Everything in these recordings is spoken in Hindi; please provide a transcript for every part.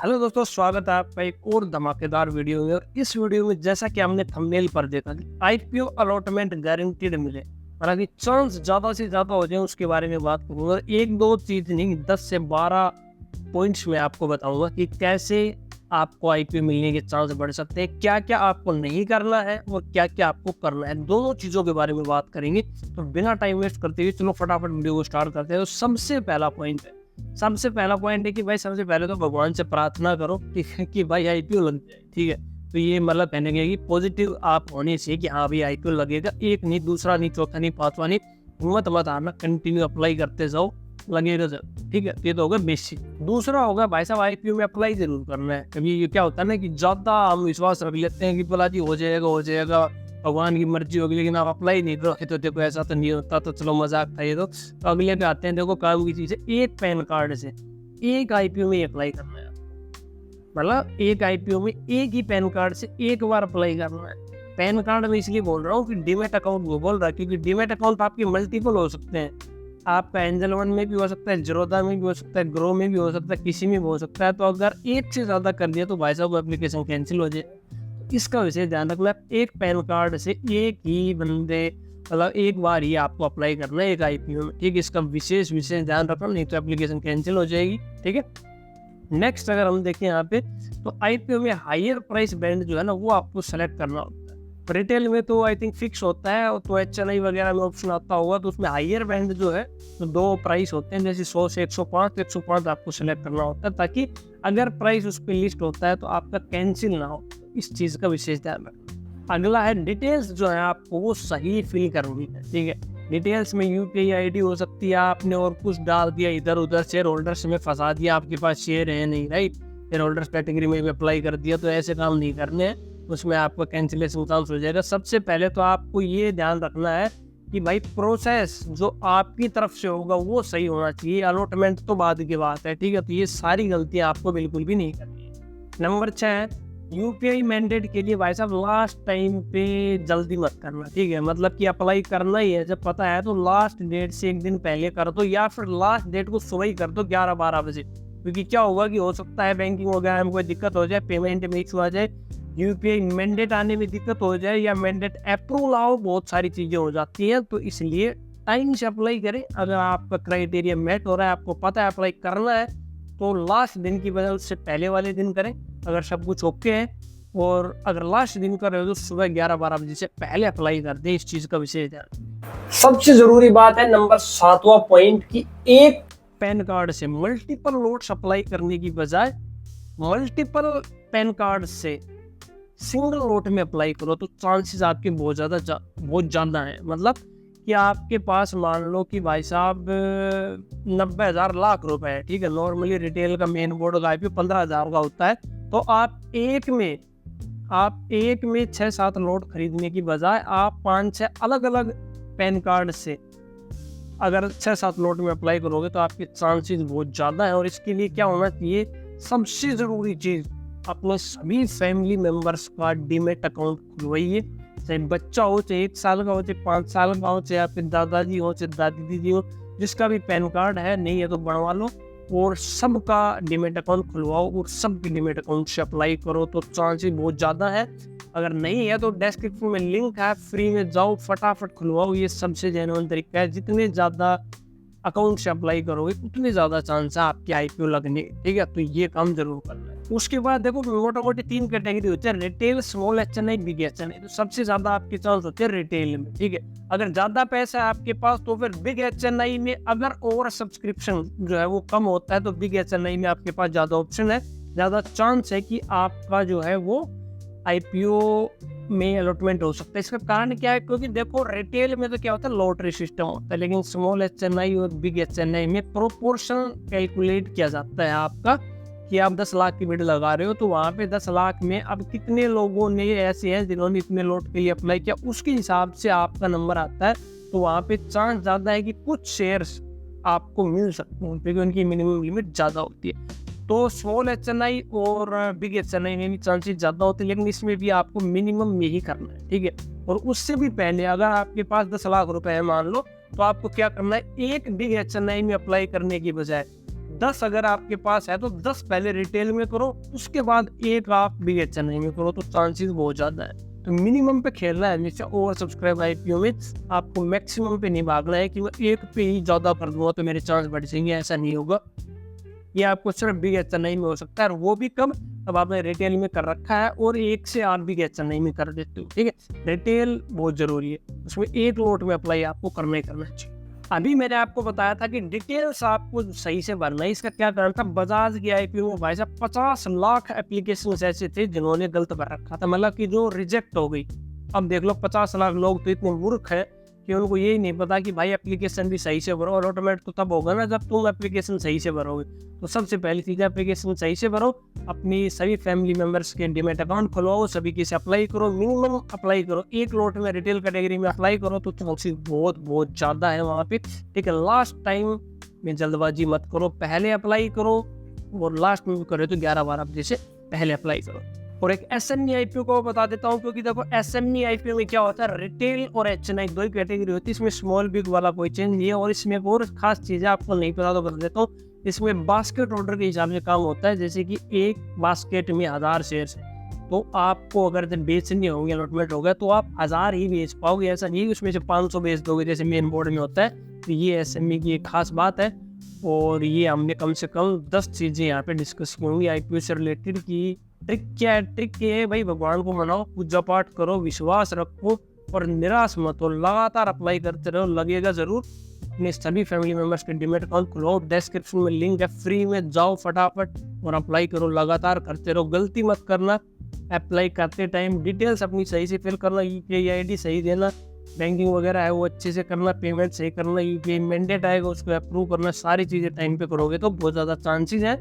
हेलो दोस्तों, स्वागत है आपका एक और धमाकेदार वीडियो में। और इस वीडियो में जैसा कि हमने थंबनेल पर देखा कि आईपीओ अलॉटमेंट गारंटीड मिले, हालांकि चांस ज़्यादा से ज़्यादा हो जाए उसके बारे में बात करूँगा। एक दो चीज़ नहीं, 10 से 12 पॉइंट्स में आपको बताऊंगा कि कैसे आपको आईपीओ मिलने के चांस बढ़ सकते हैं, क्या क्या आपको नहीं करना है और क्या क्या आपको करना है। दोनों चीज़ों के बारे में बात करेंगे। तो बिना टाइम वेस्ट करते हुए चलो फटाफट वीडियो को स्टार्ट करते हैं। तो सबसे पहला पॉइंट है कि भाई सबसे पहले तो भगवान से प्रार्थना करो, ठीक है, कि भाई आईपीओ लग जाए। ठीक है, तो ये मतलब कहने के कि पॉजिटिव आप होने से कि हाँ भाई आईपीओ लगेगा। एक नहीं, दूसरा नहीं, चौथा नहीं, पांचवा नहीं, हिम्मत मत हारना, कंटिन्यू अप्लाई करते जाओ, लगेगा जब। ठीक है, ये तो होगा बेसिक। दूसरा होगा भाई साहब आईपीओ में अप्लाई जरूर करना है। कभी ये क्या होता है ना कि ज्यादा हम विश्वास रख लेते हैं कि भला जी हो जाएगा, भगवान की मर्जी होगी, लेकिन आप अप्लाई नहीं करो तो देखो ऐसा तो नहीं होता, तो चलो मजाक था ये। तो अगले पे आते हैं। देखो काम की चीज़ है, एक पैन कार्ड से एक आईपीओ में अप्लाई करना है। मतलब एक आईपीओ में एक ही पैन कार्ड से एक बार अप्लाई करना है। पैन कार्ड में इसलिए बोल रहा हूँ कि डीमैट अकाउंट वो बोल रहा है, क्योंकि डीमैट अकाउंट आपके मल्टीपल हो सकते हैं। आपका एंजल वन में भी हो सकता है, जीरोधा में भी हो सकता है, ग्रो में भी हो सकता है, किसी में भी हो सकता है। तो अगर एक से ज़्यादा कर दिया तो भाई साहब एप्लीकेशन कैंसिल हो जाए। इसका विशेष ध्यान रखना, एक पैन कार्ड से एक ही बंदे, मतलब एक बार ही आपको अप्लाई करना है एक आईपीओ में। ठीक है, इसका विशेष ध्यान रखना, नहीं तो एप्लीकेशन कैंसिल हो जाएगी। ठीक है, नेक्स्ट अगर हम देखें यहाँ पे, तो आईपीओ में हायर प्राइस बैंड जो है ना वो आपको सेलेक्ट करना होता है। रिटेल में तो आई थिंक फिक्स होता है, तो एचएनआई वगैरह में ऑप्शन आता होगा, तो उसमें हायर बैंड जो है तो दो प्राइस होते हैं, जैसे 100 से 105 आपको सेलेक्ट करना होता है, ताकि अगर प्राइस उस पर लिस्ट होता है तो आपका कैंसिल ना हो। इस चीज़ का विशेष ध्यान रखना। अगला है डिटेल्स जो है आपको वो सही फिल करनी है। ठीक है, डिटेल्स में यूपीआई आईडी हो सकती है, आपने और कुछ डाल दिया इधर उधर, शेयर होल्डर्स में फंसा दिया, आपके पास शेयर है नहीं, राइट, शेयर होल्डर्स कैटेगरी में भी अप्लाई कर दिया, तो ऐसे काम नहीं करने हैं, उसमें आपका कैंसिलेशन चांस हो जाएगा। सबसे पहले तो आपको ये ध्यान रखना है कि भाई प्रोसेस जो आपकी तरफ से होगा वो सही होना चाहिए, अलॉटमेंट तो बाद की बात है। ठीक है, तो ये सारी गलतियां आपको बिल्कुल भी नहीं करनी है। नंबर 6 है यूपीआई मैंडेट के लिए भाई साहब लास्ट टाइम पे जल्दी मत करना। ठीक है, मतलब कि अप्लाई करना ही है, जब पता है तो लास्ट डेट से एक दिन पहले कर दो, या फिर लास्ट डेट को सुबह ही कर दो 11-12 बजे। क्योंकि क्या होगा कि हो सकता है बैंकिंग वगैरह में कोई दिक्कत हो जाए, पेमेंट में इशू आ जाए, यूपीआई मैंडेट आने में दिक्कत हो जाए, या मैंडेट अप्रूवल आओ, बहुत सारी चीज़ें हो जाती हैं। तो इसलिए टाइम से अप्लाई करें। अगर आपका क्राइटेरिया मेट हो रहा है, आपको पता है अप्लाई करना है, तो लास्ट दिन की बजाय उससे पहले वाले दिन करें अगर सब कुछ ओके है। और अगर लास्ट दिन कर रहे हो तो सुबह 11-12 बजे से पहले अप्लाई कर दें। इस चीज़ का विशेष ध्यान। सबसे जरूरी बात है नंबर 7वां पॉइंट की एक पैन कार्ड से मल्टीपल लोट्स अप्लाई करने की बजाय मल्टीपल पैन कार्ड से सिंगल लोट में अप्लाई करो, तो चांसेस आपके बहुत ज़्यादा है। मतलब कि आपके पास मान लो कि भाई साहब 90,000 लाख रुपए है। ठीक है, नॉर्मली रिटेल का मेन बोर्ड का आईपीओ 15,000 का होता है। तो आप एक में 6-7 लोट खरीदने की बजाय आप 5-6 अलग अलग पैन कार्ड से अगर 6-7 लोट में अप्लाई करोगे तो आपके चांसेस बहुत ज़्यादा है। और इसके लिए क्या होना चाहिए, सबसे ज़रूरी चीज़, अपने सभी फैमिली मेम्बर्स का डीमैट अकाउंट खुलवाइए। चाहे बच्चा हो, चाहे 1 साल का हो, चाहे 5 साल का हो, चाहे आपके दादाजी हो, चाहे दादी दीदी हो, जिसका भी पैन कार्ड है, नहीं है तो बनवा लो और सबका डीमैट अकाउंट खुलवाओ और सब डीमैट अकाउंट से अप्लाई करो, तो चांसेस बहुत ज़्यादा है। अगर नहीं है तो डिस्क्रिप्शन में लिंक है, फ्री में जाओ फटाफट खुलवाओ। ये सबसे जेन्युइन तरीका है। जितने ज़्यादा अकाउंट से अप्लाई करोगे उतने ज़्यादा चांस है आपके आईपीओ लगने। ठीक है, तो ये काम जरूर करना है। उसके बाद देखो मोटा मोटी 3 कैटेगरी होती है, retail, small HNI, big HNI. तो सबसे ज़्यादा आपके चांस होते हैं रिटेल में। ठीक है, अगर ज़्यादा पैसा है आपके पास तो फिर बिग एचएनआई में, अगर ओवर सब्सक्रिप्शन जो है वो कम होता है तो बिग एचएनआई में आपके पास ज़्यादा ऑप्शन है, ज़्यादा चांस है कि आपका जो है वो आईपीओ में अलॉटमेंट हो सकता है। इसका कारण क्या है, क्योंकि देखो रिटेल में तो क्या होता है लॉटरी सिस्टम होता है, लेकिन स्मॉल एचएनआई और बिग एचएनआई में प्रोपोर्शन कैलकुलेट किया जाता है आपका, कि आप 10 लाख की बिड लगा रहे हो तो वहाँ पे 10 लाख में अब कितने लोगों ने ऐसे हैं जिन्होंने इतने लोट के लिए अप्लाई किया, उसके हिसाब से आपका नंबर आता है। तो वहाँ पे चांस ज़्यादा है कि कुछ शेयर्स आपको मिल सकते हैं, क्योंकि उनकी मिनिमम लिमिट ज़्यादा होती है। तो स्मॉल एचएनआई और बिग एचएनआई में भी चांसेस ज़्यादा होते हैं, लेकिन इसमें भी आपको मिनिमम में ही करना है। ठीक है, और उससे भी पहले अगर आपके पास 10 लाख रुपए है मान लो, तो आपको क्या करना है, एक बिग एचएनआई में अप्लाई करने की बजाय 10 अगर आपके पास है तो 10 पहले रिटेल में करो, उसके बाद एक आप बिग एचएनआई में करो, तो चांसेस बहुत ज़्यादा है। तो मिनिमम पे खेलना है हमेशा। ओवर सब्सक्राइब आईपीओ में आपको मैक्सिमम पे नहीं भागना है कि मैं एक पे ही ज़्यादा कर दूंगा तो मेरे चांस बढ़ जाएंगे, ऐसा नहीं होगा। ये आपको सिर्फ बिग एचएनआई में हो सकता है, और वो भी कब, अब आपने रिटेल में कर रखा है और एक से 8 बिग एचएनआई में कर देते हो, ठीक है। रिटेल बहुत जरूरी है, उसमें एक लोट में अप्लाई आपको करना ही करना चाहिए। अभी मैंने आपको बताया था कि डिटेल्स आपको सही से भरना है। इसका क्या कारण था, बजाज की आईपीओ में भाई साहब 50 लाख एप्लीकेशन ऐसे थे जिन्होंने गलत भर रखा था, मतलब कि जो रिजेक्ट हो गई। अब देख लो 50 लाख लोग तो इतने मूर्ख हैं कि उनको यही नहीं पता कि भाई एप्लीकेशन भी सही से भरो, और ऑटोमेट तो तब होगा ना जब तुम एप्लीकेशन सही से भरोगे। तो सबसे पहली चीज़, एप्लीकेशन सही से भरो, अपनी सभी फैमिली मेंबर्स के डीमैट अकाउंट खुलवाओ, सभी के से अप्लाई करो, मिनिमम अप्लाई करो, एक लोट में रिटेल कैटेगरी में अप्लाई करो तो चांसेस बहुत ज़्यादा है वहाँ पे, ठीक है। लास्ट टाइम में जल्दबाजी मत करो, पहले अप्लाई करो, और लास्ट में भी करो तो 11-12 बजे से पहले अप्लाई करो। और एक एसएमई आईपीओ को बता देता हूँ, क्योंकि देखो एसएमई आईपीओ में क्या होता है, रिटेल और एचएनआई दो ही कैटेगरी होती है, इसमें स्मॉल बिग वाला कोई चेंज नहीं है। और इसमें एक और खास चीज़ है, आपको नहीं पता तो बता देता हूँ, इसमें बास्केट ऑर्डर के हिसाब से काम होता है। जैसे कि एक बास्केट में 1000 शेयर्स, तो आपको अगर बेचने होंगे, अलॉटमेंट होगा, तो आप 1000 ही बेच पाओगे, ऐसा नहीं कि उसमें से 500 बेच दोगे जैसे मेन बोर्ड में होता है। तो ये एसएमई की एक खास बात है। और ये हमने कम से कम 10 चीज़ें यहाँ पे डिस्कस की होंगी आईपीओ से रिलेटेड। की ट्रिक क्या है, ट्रिक ये है भाई, भगवान को मनाओ, पूजा पाठ करो, विश्वास रखो और निराश मत हो, लगातार अप्लाई करते रहो, लगेगा जरूर। अपने सभी फैमिली मेंबर्स के डीमैट अकाउंट खुलाओ, डिस्क्रिप्शन में लिंक है, फ्री में जाओ फटाफट और अप्लाई करो, लगातार करते रहो। गलती मत करना, अप्लाई करते टाइम डिटेल्स अपनी सही से फिल करना, यूपीआई आईडी सही देना, बैंकिंग वगैरह है वो अच्छे से करना, पेमेंट सही करना, यूपीआई मैंडेट आएगा उसको अप्रूव करना, सारी चीज़ें टाइम पे करोगे तो बहुत ज़्यादा चांसेस है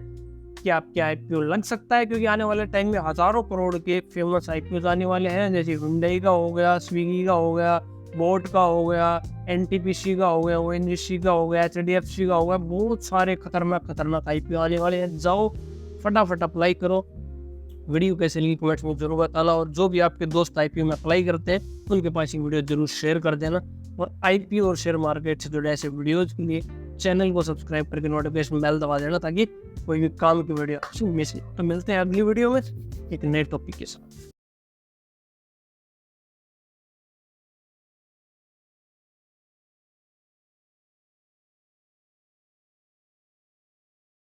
कि आपके आईपीओ लग सकता है। क्योंकि आने वाले टाइम में हज़ारों करोड़ के फेमस आईपीओ आने वाले हैं, जैसे हुंडई का हो गया, स्विगी का हो गया, बोट का हो गया, एनटीपीसी का हो गया, ओएनजीसी का हो गया, एचडीएफसी का हो गया, बहुत सारे खतरनाक आईपीओ आने वाले हैं। जाओ फटाफट अप्लाई करो। वीडियो कैसे लगी कमेंट्स में जरूर बताना, और जो भी आपके दोस्त आईपीओ में अप्लाई करते हैं उनके पास ये वीडियो जरूर शेयर कर देना। और आईपीओ और शेयर मार्केट से जुड़े ऐसे वीडियोज़ के लिए चैनल को सब्सक्राइब करके नोटिफिकेशन बेल दबा देना, ताकि कोई भी काम की वीडियो मिस नहीं। तो मिलते हैं अगली वीडियो में एक नए टॉपिक के साथ।